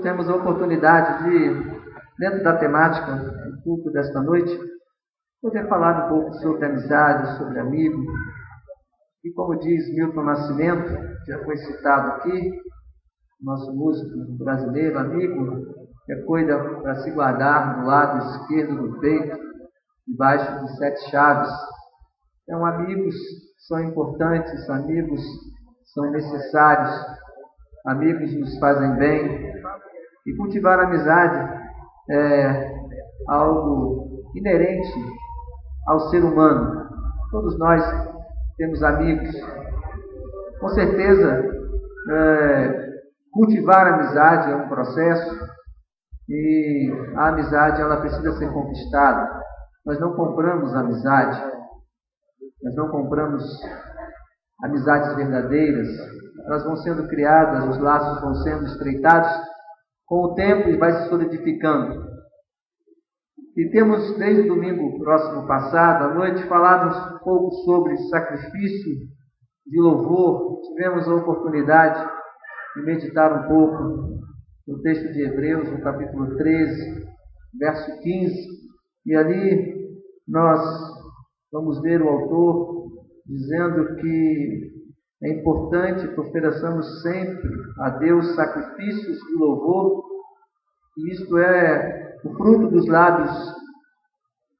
Temos a oportunidade de, dentro da temática do culto desta noite, poder falar um pouco sobre amizade, sobre amigo. E como diz Milton Nascimento, já foi citado aqui, nosso músico brasileiro, amigo, é coisa para se guardar do lado esquerdo do peito, debaixo de 7 chaves. Então, amigos são importantes, amigos são necessários, amigos nos fazem bem. E cultivar a amizade é algo inerente ao ser humano. Todos nós temos amigos. Com certeza, cultivar a amizade é um processo e a amizade ela precisa ser conquistada. Nós não compramos amizade, nós não compramos amizades verdadeiras. Elas vão sendo criadas, os laços vão sendo estreitados com o tempo e vai se solidificando. E temos, desde o domingo próximo passado, à noite, falado um pouco sobre sacrifício de louvor. Tivemos a oportunidade de meditar um pouco no texto de Hebreus, no capítulo 13, verso 15. E ali nós vamos ver o autor dizendo que é importante que ofereçamos sempre a Deus sacrifícios de louvor, e isto é o fruto dos lábios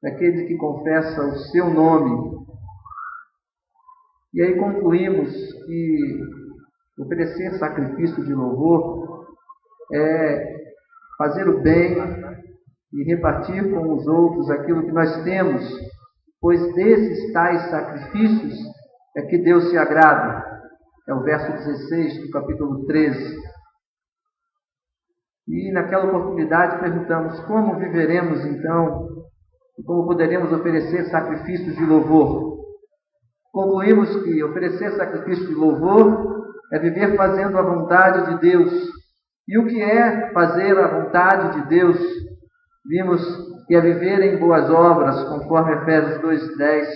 daquele que confessa o seu nome. E aí concluímos que oferecer sacrifício de louvor é fazer o bem e repartir com os outros aquilo que nós temos, pois desses tais sacrifícios é que Deus se agrada. É o verso 16 do capítulo 13. E naquela oportunidade perguntamos como viveremos então, e como poderemos oferecer sacrifícios de louvor. Concluímos que oferecer sacrifício de louvor é viver fazendo a vontade de Deus. E o que é fazer a vontade de Deus? Vimos que é viver em boas obras, conforme Efésios 2:10.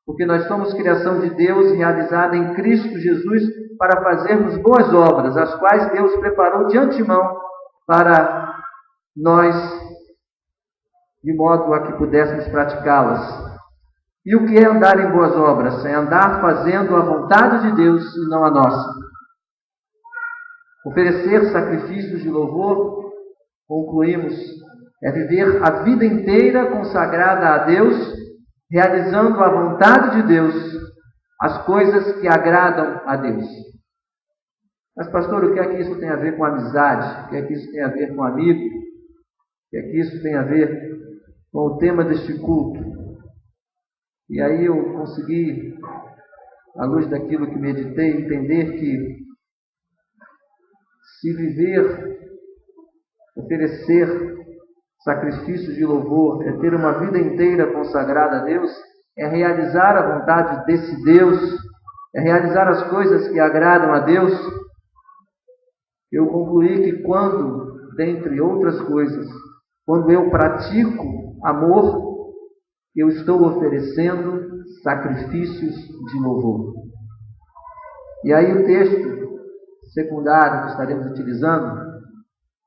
Porque nós somos criação de Deus realizada em Cristo Jesus para fazermos boas obras, as quais Deus preparou de antemão para nós, de modo a que pudéssemos praticá-las. E o que é andar em boas obras? É andar fazendo a vontade de Deus e não a nossa. Oferecer sacrifícios de louvor, concluímos, é viver a vida inteira consagrada a Deus, realizando a vontade de Deus, as coisas que agradam a Deus. Mas, pastor, o que é que isso tem a ver com amizade? O que é que isso tem a ver com amigo? O que é que isso tem a ver com o tema deste culto? E aí eu consegui, à luz daquilo que meditei, entender que se viver, oferecer sacrifícios de louvor, é ter uma vida inteira consagrada a Deus, é realizar a vontade desse Deus, é realizar as coisas que agradam a Deus. Eu concluí que quando, dentre outras coisas, quando eu pratico amor, eu estou oferecendo sacrifícios de louvor. E aí o texto secundário que estaremos utilizando,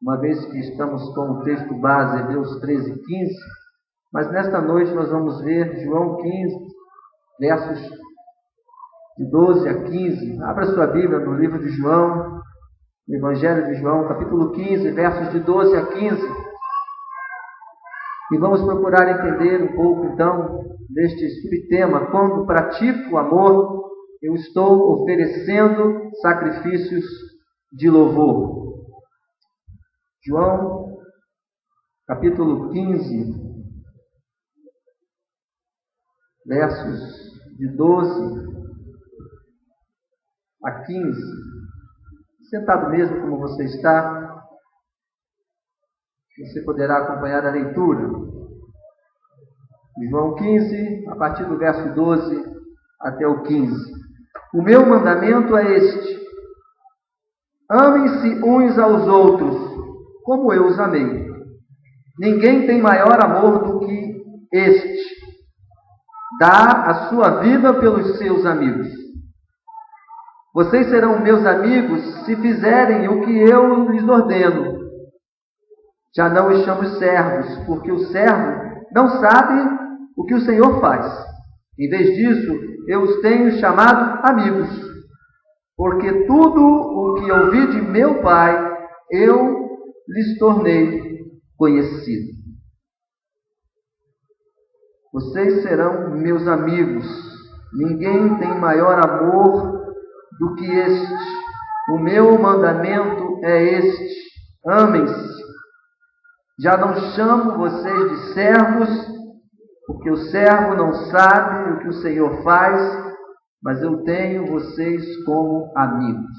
uma vez que estamos com o texto base, Hebreus 13:15, mas nesta noite nós vamos ver João 15, versos de 12 a 15. Abra sua Bíblia no livro de João, no Evangelho de João, capítulo 15, versos de 12 a 15. E vamos procurar entender um pouco, então, deste subtema. Quando pratico o amor, eu estou oferecendo sacrifícios de louvor. João, capítulo 15, versos de 12 a 15. Sentado mesmo como você está, você poderá acompanhar a leitura. João 15, a partir do verso 12 até o 15. O meu mandamento é este: amem-se uns aos outros, como eu os amei. Ninguém tem maior amor do que este: dar a sua vida pelos seus amigos. Vocês serão meus amigos se fizerem o que eu lhes ordeno. Já não os chamo servos, porque o servo não sabe o que o Senhor faz. Em vez disso, eu os tenho chamado amigos, porque tudo o que ouvi de meu Pai, eu lhes tornei conhecido. Vocês serão meus amigos. Ninguém tem maior amor do que este. O meu mandamento é este: amem-se. Já não chamo vocês de servos, porque o servo não sabe o que o Senhor faz, mas eu tenho vocês como amigos.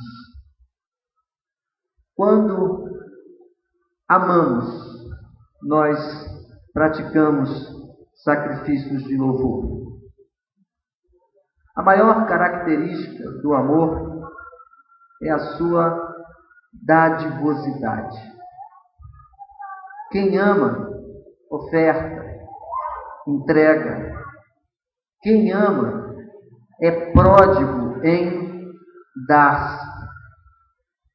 Quando amamos, nós praticamos sacrifícios de louvor. A maior característica do amor é a sua dadivosidade. Quem ama, oferta, entrega. Quem ama é pródigo em dar-se.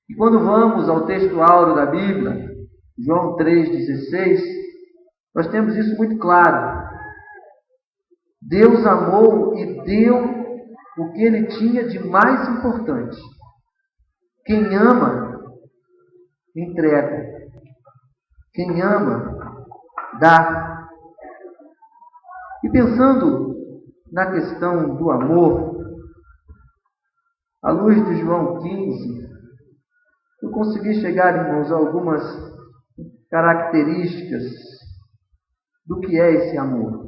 E quando vamos ao texto áureo da Bíblia, João 3,16, nós temos isso muito claro. Deus amou e deu o que Ele tinha de mais importante. Quem ama, entrega. Quem ama, dá. E pensando na questão do amor, à luz de João 15, eu consegui chegar, irmãos, a algumas características do que é esse amor.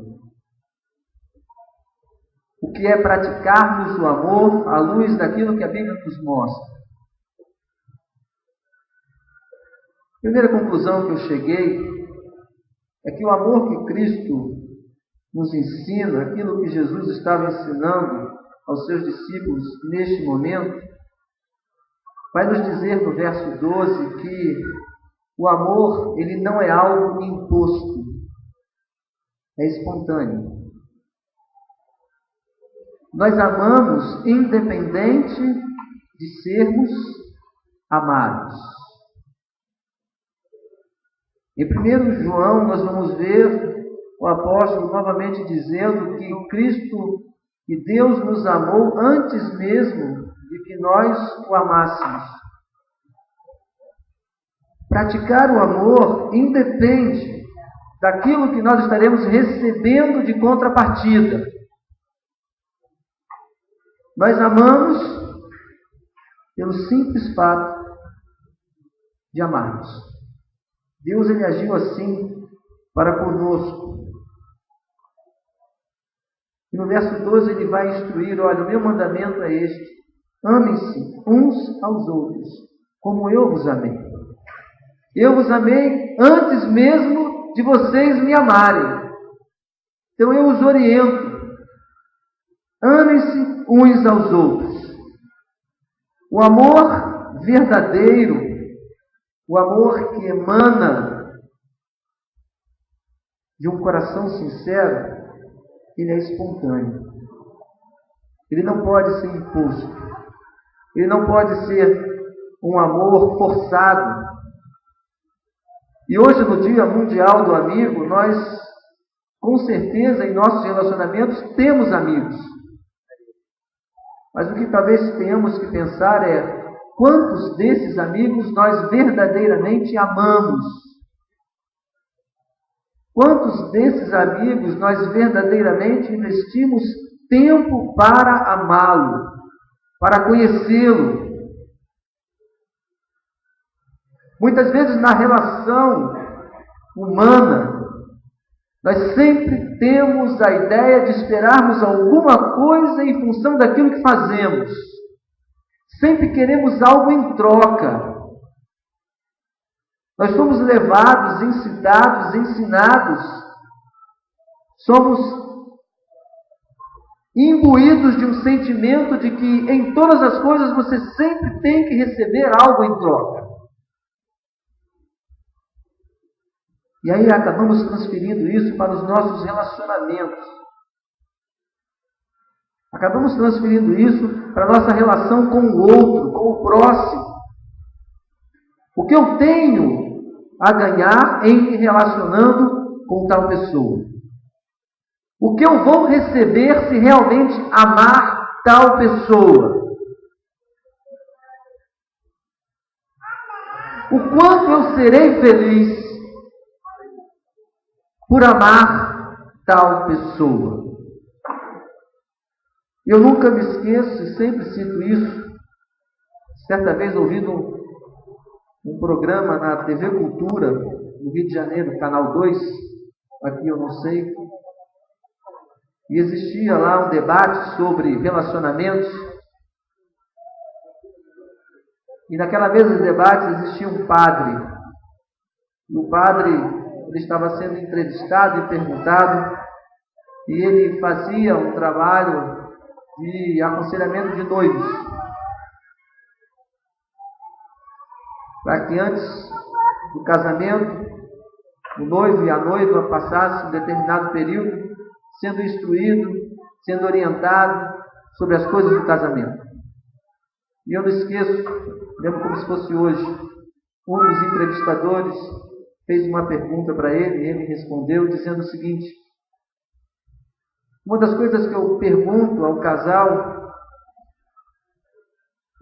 O que é praticarmos o amor à luz daquilo que a Bíblia nos mostra. A primeira conclusão que eu cheguei é que o amor que Cristo nos ensina, aquilo que Jesus estava ensinando aos seus discípulos neste momento, vai nos dizer no verso 12 que o amor, ele não é algo imposto, é espontâneo. Nós amamos independente de sermos amados. Em 1 João, nós vamos ver o apóstolo novamente dizendo que Cristo e Deus nos amou antes mesmo de que nós o amássemos. Praticar o amor independe daquilo que nós estaremos recebendo de contrapartida. Nós amamos pelo simples fato de amarmos. Deus, ele agiu assim para conosco. E no verso 12 ele vai instruir: olha, o meu mandamento é este: amem-se uns aos outros, como eu vos amei. Eu vos amei antes mesmo de vocês me amarem. Então eu os oriento: amem-se uns aos outros. O amor verdadeiro, o amor que emana de um coração sincero, ele é espontâneo. Ele não pode ser imposto. Ele não pode ser um amor forçado. E hoje, no Dia Mundial do Amigo, nós, com certeza, em nossos relacionamentos, temos amigos. Mas o que talvez tenhamos que pensar é: quantos desses amigos nós verdadeiramente amamos? Quantos desses amigos nós verdadeiramente investimos tempo para amá-lo, para conhecê-lo? Muitas vezes na relação humana, nós sempre temos a ideia de esperarmos alguma coisa em função daquilo que fazemos. Sempre queremos algo em troca. Nós somos levados, incitados, ensinados. Somos imbuídos de um sentimento de que em todas as coisas você sempre tem que receber algo em troca. E aí acabamos transferindo isso para os nossos relacionamentos. Acabamos transferindo isso para a nossa relação com o outro, com o próximo. O que eu tenho a ganhar em me relacionando com tal pessoa? O que eu vou receber se realmente amar tal pessoa? O quanto eu serei feliz por amar tal pessoa? Eu nunca me esqueço e sempre cito isso. Certa vez ouvindo um programa na TV Cultura, no Rio de Janeiro, Canal 2, aqui eu não sei, e existia lá um debate sobre relacionamentos. E naquela mesa de debates existia um padre. E o padre, ele estava sendo entrevistado e perguntado, e ele fazia um trabalho de aconselhamento de noivos, para que antes do casamento, o noivo e a noiva passassem um determinado período sendo instruído, sendo orientado sobre as coisas do casamento. E eu não esqueço, lembro como se fosse hoje, um dos entrevistadores fez uma pergunta para ele, e ele respondeu dizendo o seguinte: uma das coisas que eu pergunto ao casal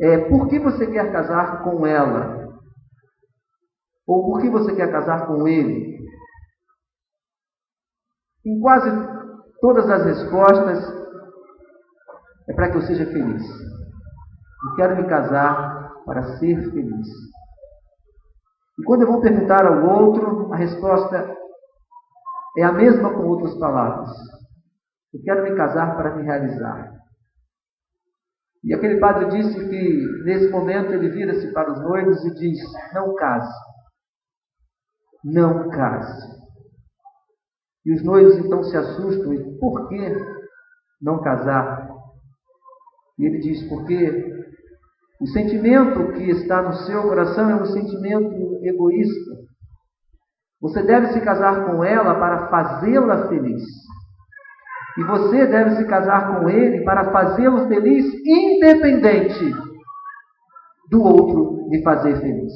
é: por que você quer casar com ela? Ou por que você quer casar com ele? Em quase todas as respostas é para que eu seja feliz. Eu quero me casar para ser feliz. E quando eu vou perguntar ao outro, a resposta é a mesma com outras palavras. Eu quero me casar para me realizar. E aquele padre disse que, nesse momento, ele vira-se para os noivos e diz: não case. Não case. E os noivos então se assustam. E por que não casar? E ele diz: porque o sentimento que está no seu coração é um sentimento egoísta. Você deve se casar com ela para fazê-la feliz. E você deve se casar com ele para fazê-lo feliz, independente do outro lhe fazer feliz.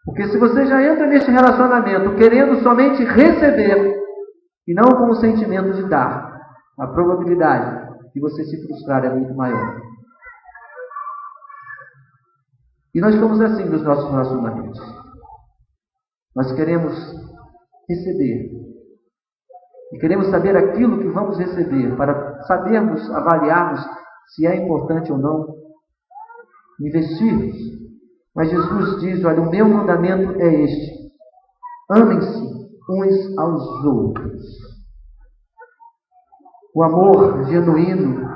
Porque se você já entra neste relacionamento querendo somente receber e não com o sentimento de dar, a probabilidade de você se frustrar é muito maior. E nós somos assim nos nossos relacionamentos. Nós queremos receber. E queremos saber aquilo que vamos receber, para sabermos, avaliarmos se é importante ou não investirmos. Mas Jesus diz: olha, o meu mandamento é este: amem-se uns aos outros. O amor genuíno,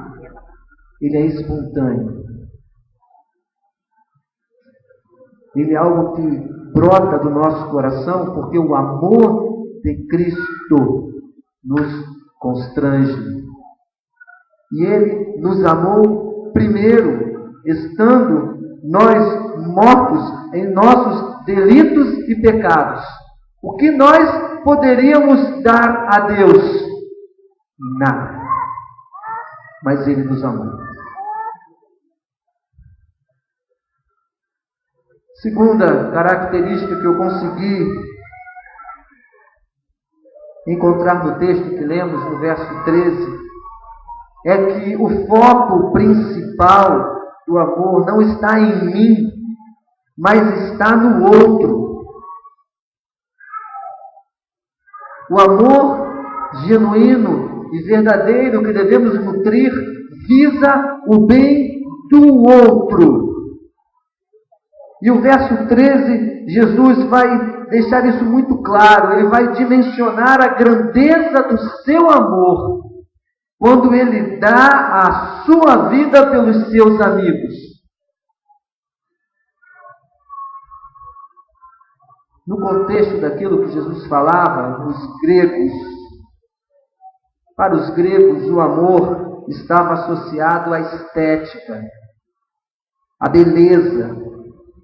ele é espontâneo. Ele é algo que brota do nosso coração, porque o amor de Cristo nos constrange. E Ele nos amou primeiro, estando nós mortos em nossos delitos e pecados. O que nós poderíamos dar a Deus? Nada. Mas Ele nos amou. Segunda característica que eu consegui encontrar no texto que lemos, no verso 13, é que o foco principal do amor não está em mim, mas está no outro. O amor genuíno e verdadeiro que devemos nutrir visa o bem do outro. E o verso 13, Jesus vai deixar isso muito claro. Ele vai dimensionar a grandeza do seu amor quando Ele dá a sua vida pelos seus amigos. No contexto daquilo que Jesus falava, para os gregos o amor estava associado à estética, à beleza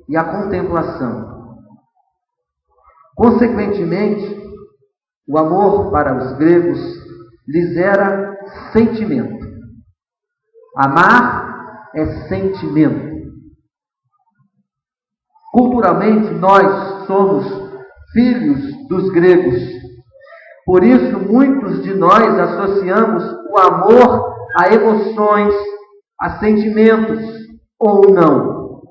e à contemplação. Consequentemente, o amor para os gregos lhes era sentimento. Amar é sentimento. Culturalmente, nós somos filhos dos gregos. Por isso, muitos de nós associamos o amor a emoções, a sentimentos, ou não.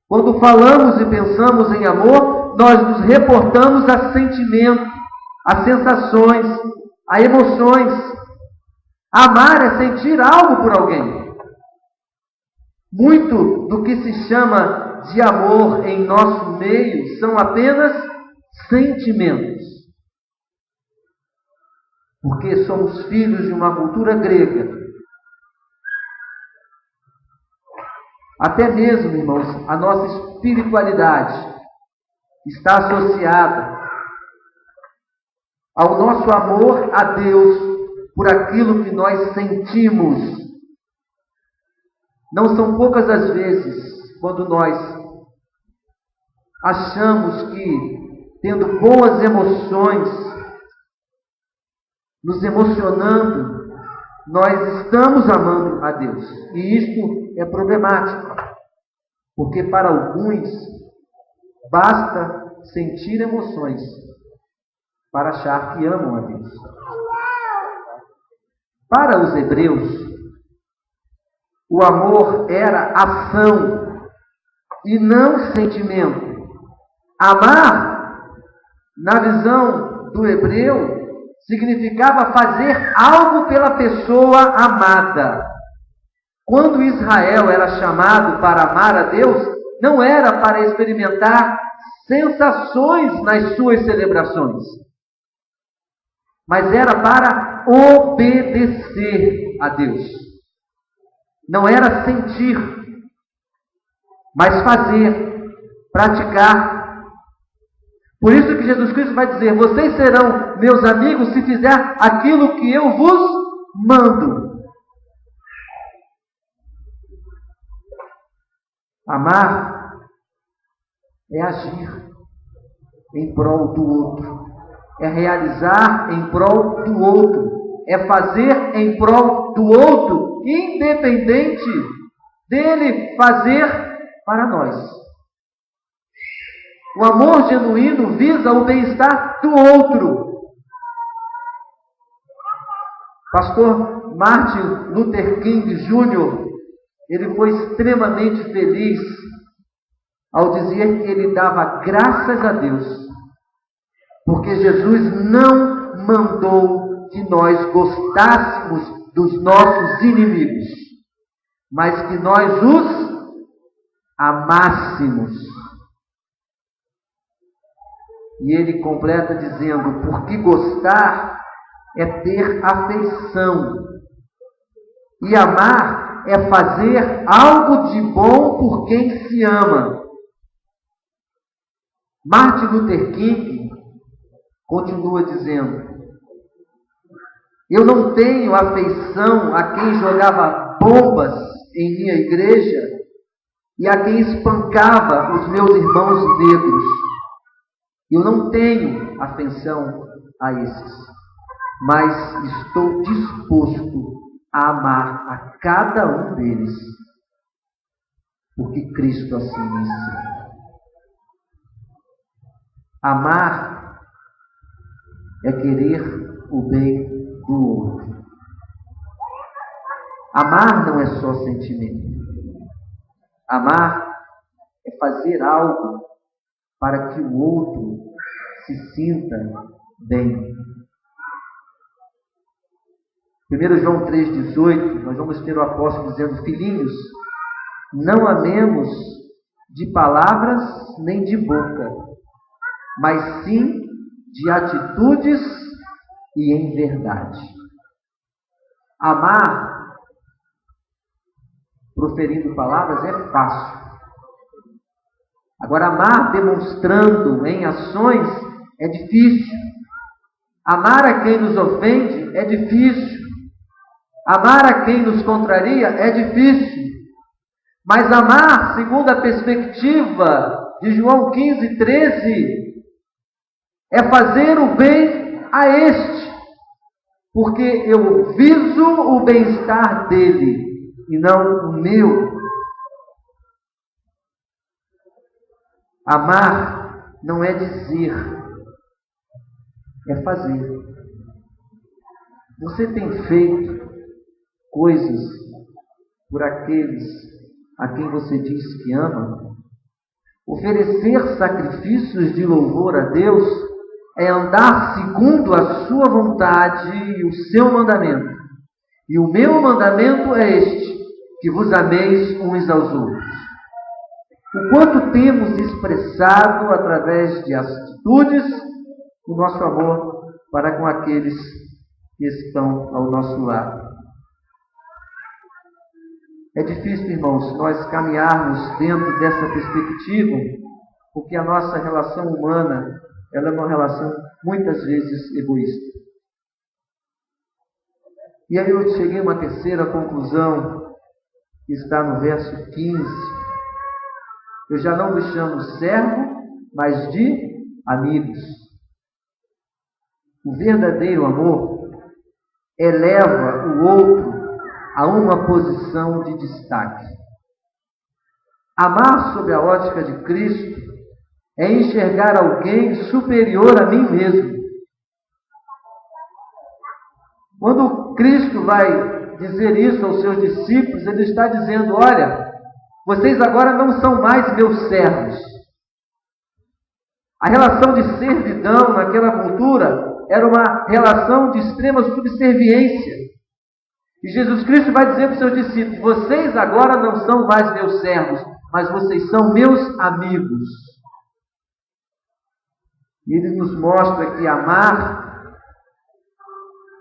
Quando falamos e pensamos em amor, nós nos reportamos a sentimentos, a sensações, a emoções. Amar é sentir algo por alguém. Muito do que se chama de amor em nosso meio são apenas sentimentos. Porque somos filhos de uma cultura grega. Até mesmo, irmãos, a nossa espiritualidade está associada ao nosso amor a Deus por aquilo que nós sentimos. Não são poucas as vezes quando nós achamos que, tendo boas emoções, nos emocionando, nós estamos amando a Deus. E isto é problemático, porque para alguns basta sentir emoções para achar que amam a Deus. Para os hebreus, o amor era ação e não sentimento. Amar, na visão do hebreu, significava fazer algo pela pessoa amada. Quando Israel era chamado para amar a Deus, não era para experimentar sensações nas suas celebrações, mas era para obedecer a Deus. Não era sentir, mas fazer, praticar. Por isso que Jesus Cristo vai dizer: vocês serão meus amigos se fizer aquilo que eu vos mando. Amar é agir em prol do outro, é realizar em prol do outro, é fazer em prol do outro, independente dele fazer para nós. O amor genuíno visa o bem-estar do outro. Pastor Martin Luther King Jr., ele foi extremamente feliz ao dizer que ele dava graças a Deus, porque Jesus não mandou que nós gostássemos dos nossos inimigos, mas que nós os amássemos. E ele completa dizendo: porque gostar é ter afeição, e amar é fazer algo de bom por quem se ama. Martin Luther King continua dizendo: eu não tenho afeição a quem jogava bombas em minha igreja e a quem espancava os meus irmãos negros. Eu não tenho afeição a esses, mas estou disposto a amar a cada um deles, porque Cristo assim me ensina. Amar é querer o bem do outro. Amar não é só sentimento. Amar é fazer algo para que o outro se sinta bem. 1 João 3,18, nós vamos ter o apóstolo dizendo: filhinhos, não amemos de palavras nem de boca, mas sim de atitudes e em verdade. Amar, proferindo palavras, é fácil. Agora, amar demonstrando em ações é difícil. Amar a quem nos ofende é difícil. Amar a quem nos contraria é difícil. Mas amar, segundo a perspectiva de João 15:13, é fazer o bem a este, porque eu viso o bem-estar dele e não o meu. Amar não é dizer, é fazer. Você tem feito coisas por aqueles a quem você diz que ama? Oferecer sacrifícios de louvor a Deus é andar segundo a sua vontade e o seu mandamento. E o meu mandamento é este, que vos ameis uns aos outros. O quanto temos expressado através de atitudes o nosso amor para com aqueles que estão ao nosso lado. É difícil, irmãos, nós caminharmos dentro dessa perspectiva, porque a nossa relação humana ela é uma relação muitas vezes egoísta. E aí eu cheguei a uma terceira conclusão, que está no verso 15. Eu já não vos chamo servo, mas de amigos. O verdadeiro amor eleva o outro a uma posição de destaque. Amar sob a ótica de Cristo é enxergar alguém superior a mim mesmo. Quando Cristo vai dizer isso aos seus discípulos, ele está dizendo: olha, vocês agora não são mais meus servos. A relação de servidão naquela cultura era uma relação de extrema subserviência. E Jesus Cristo vai dizer para os seus discípulos: vocês agora não são mais meus servos, mas vocês são meus amigos. E ele nos mostra que amar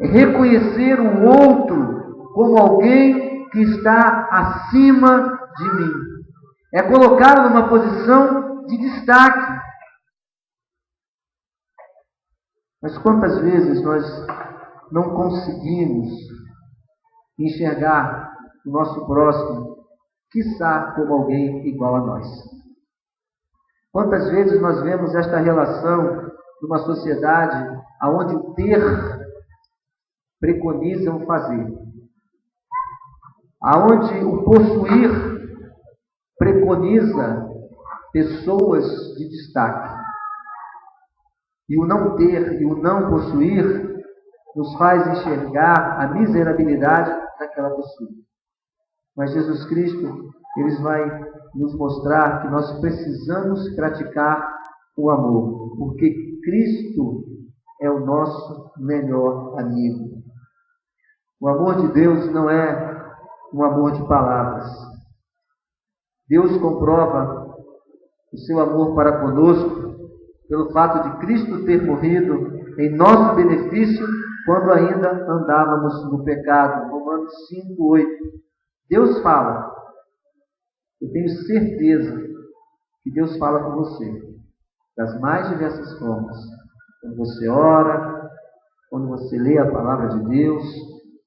é reconhecer o outro como alguém que está acima de mim. É colocá-lo numa posição de destaque. Mas quantas vezes nós não conseguimos enxergar o nosso próximo, quiçá como alguém igual a nós? Quantas vezes nós vemos esta relação numa sociedade onde o ter preconiza o fazer, aonde o possuir preconiza pessoas de destaque, e o não ter e o não possuir nos faz enxergar a miserabilidade daquela pessoa. Mas Jesus Cristo, ele vai nos mostrar que nós precisamos praticar o amor, porque Cristo é o nosso melhor amigo. O amor de Deus não é um amor de palavras. Deus comprova o seu amor para conosco pelo fato de Cristo ter morrido em nosso benefício quando ainda andávamos no pecado. Romanos 5:8. Deus fala. Eu tenho certeza que Deus fala com você das mais diversas formas. Quando você ora, quando você lê a palavra de Deus,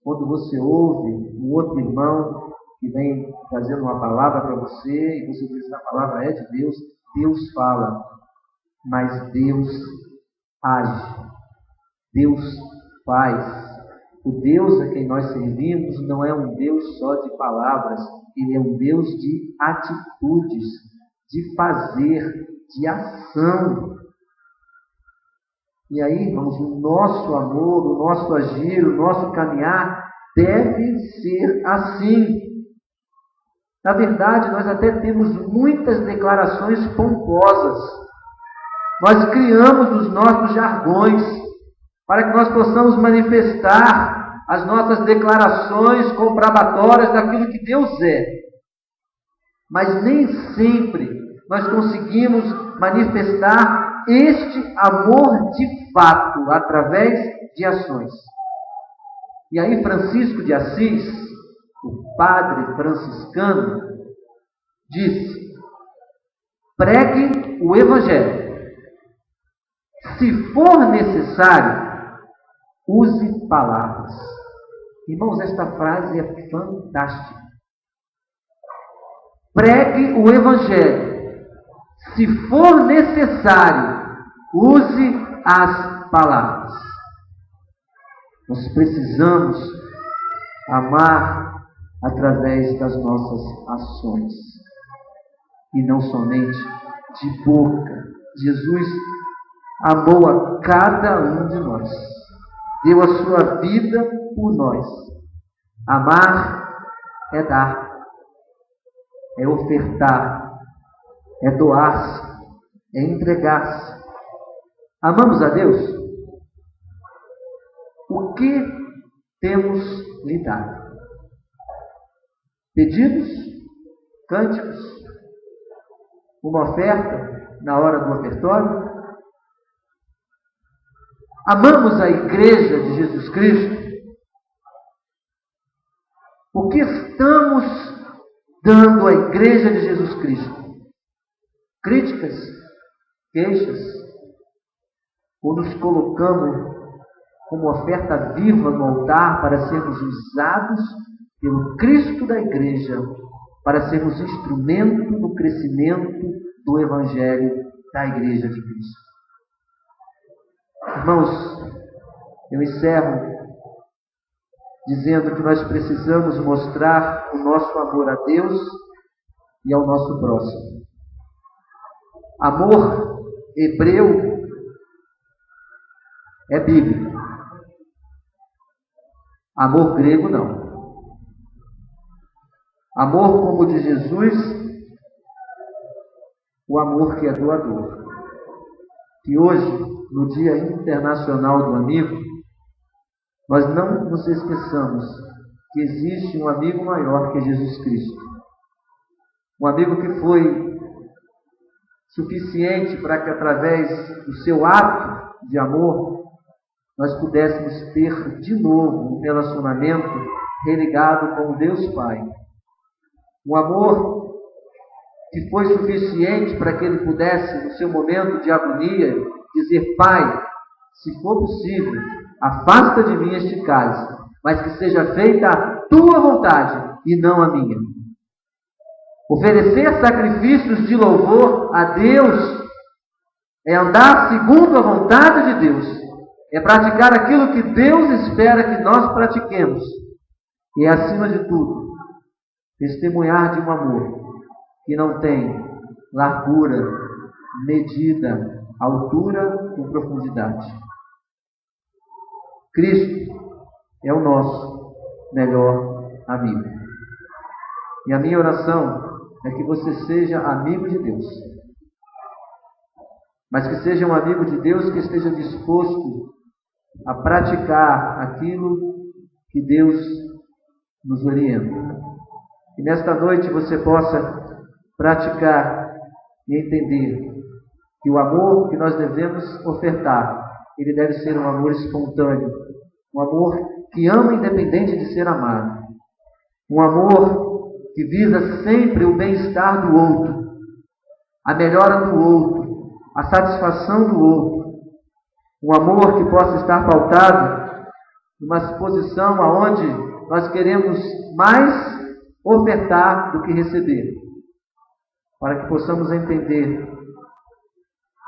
quando você ouve um outro irmão que vem trazendo uma palavra para você e você diz que a palavra é de Deus, Deus fala, mas Deus age, Deus faz. O Deus a quem nós servimos não é um Deus só de palavras, ele é um Deus de atitudes, de fazer, de ação. E aí, irmãos, o nosso amor, o nosso agir, o nosso caminhar deve ser assim. Na verdade, nós até temos muitas declarações pomposas. Nós criamos os nossos jargões para que nós possamos manifestar as nossas declarações comprobatórias daquilo que Deus é. Mas nem sempre nós conseguimos manifestar este amor de fato, através de ações. E aí Francisco de Assis, o padre franciscano, disse: pregue o Evangelho. Se for necessário, use palavras. Irmãos, esta frase é fantástica. Pregue o Evangelho. Se for necessário, use as palavras. Nós precisamos amar através das nossas ações e não somente de boca. Jesus amou a cada um de nós. Deu a sua vida por nós. Amar é dar, é ofertar, é doar-se, é entregar-se. Amamos a Deus? O que temos lhe dado? Pedidos? Cânticos? Uma oferta na hora do ofertório? Amamos a Igreja de Jesus Cristo? O que estamos dando à Igreja de Jesus Cristo? Críticas? Queixas? Ou nos colocamos como oferta viva no altar para sermos usados pelo Cristo da Igreja, para sermos instrumento no crescimento do Evangelho da Igreja de Cristo? Irmãos, eu encerro dizendo que nós precisamos mostrar o nosso amor a Deus e ao nosso próximo. Amor hebreu é bíblico. Amor grego não. Amor como o de Jesus, o amor que é doador. Que hoje, no Dia Internacional do Amigo, nós não nos esqueçamos que existe um amigo maior que Jesus Cristo. Um amigo que foi suficiente para que, através do seu ato de amor, nós pudéssemos ter de novo um relacionamento religado com Deus Pai. Um amor que foi suficiente para que ele pudesse, no seu momento de agonia, dizer: Pai, se for possível, afasta de mim este cálice, mas que seja feita a tua vontade e não a minha. Oferecer sacrifícios de louvor a Deus é andar segundo a vontade de Deus, é praticar aquilo que Deus espera que nós pratiquemos, e, acima de tudo, testemunhar de um amor que não tem largura, medida, altura ou profundidade. Cristo é o nosso melhor amigo. E a minha oração é que você seja amigo de Deus. Mas que seja um amigo de Deus que esteja disposto a praticar aquilo que Deus nos orienta. E nesta noite você possa praticar e entender que o amor que nós devemos ofertar, ele deve ser um amor espontâneo, um amor que ama independente de ser amado, um amor que visa sempre o bem-estar do outro, a melhora do outro, a satisfação do outro, um amor que possa estar pautado numa posição aonde nós queremos mais ofertar do que receber, para que possamos entender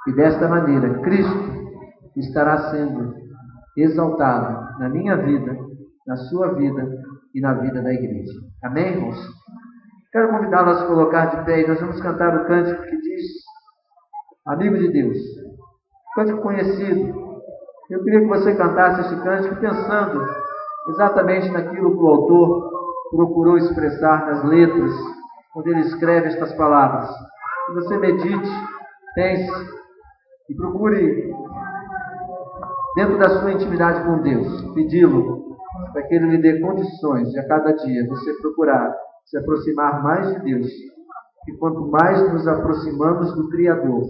que desta maneira Cristo estará sendo exaltado na minha vida, na sua vida e na vida da igreja. Amém, irmãos? Quero convidá-los a se colocar de pé e nós vamos cantar o cântico que diz: Amigo de Deus. Cântico conhecido. Eu queria que você cantasse este cântico pensando exatamente naquilo que o autor procurou expressar nas letras, quando ele escreve estas palavras. Que você medite, pense e procure, dentro da sua intimidade com Deus, pedi-lo para que Ele lhe dê condições de a cada dia você procurar se aproximar mais de Deus. E quanto mais nos aproximamos do Criador,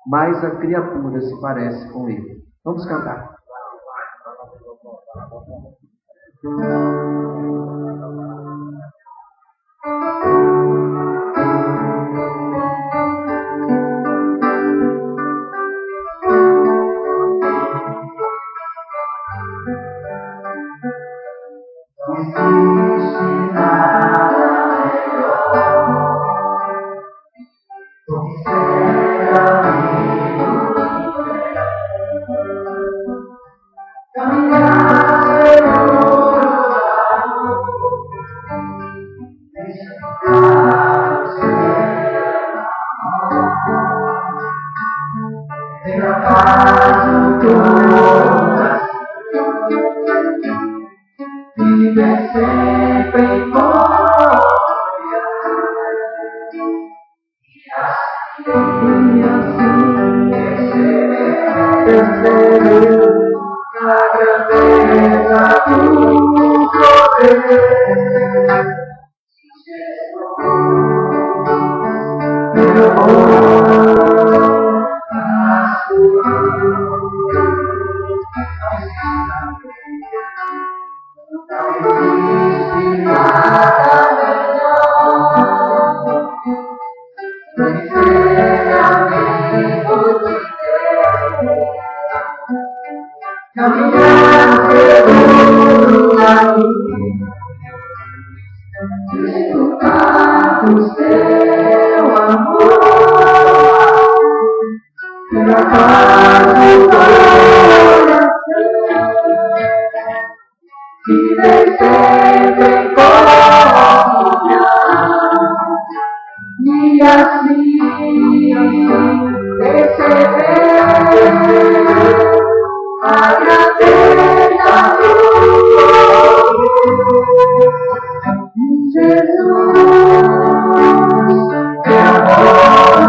mais a criatura se parece com Ele. Vamos cantar. faz o coração viver sempre em glória. E assim perceber a grandeza do poder. Meu caminhar segundo a desfrutar do seu amor, pela paz do coração, viver sempre em comunhão, e assim perceber a grandeza do Jesus, meu amor,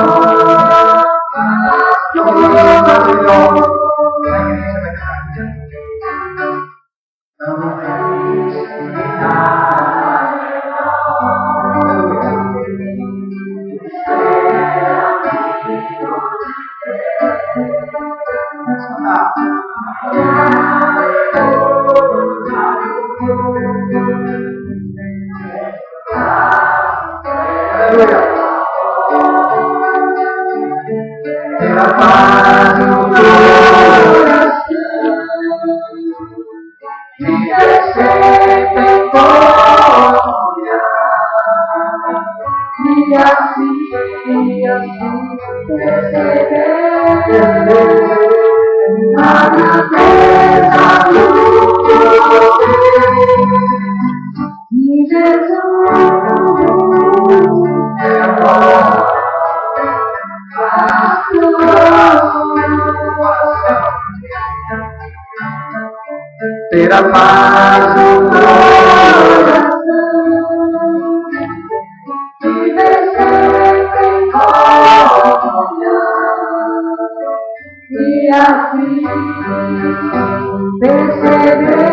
pela paz do coração, viver sempre em comunhão, e assim perceber a grandeza do poder de Jesus, meu amor. Ter a paz do coração, viver sempre em comunhão, e assim perceber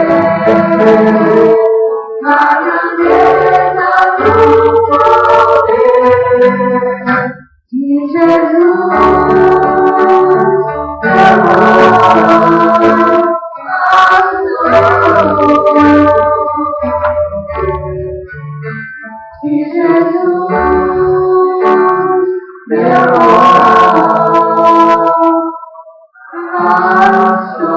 a grandeza do poder de Jesus, meu amor. De Jesus, meu amor, nosso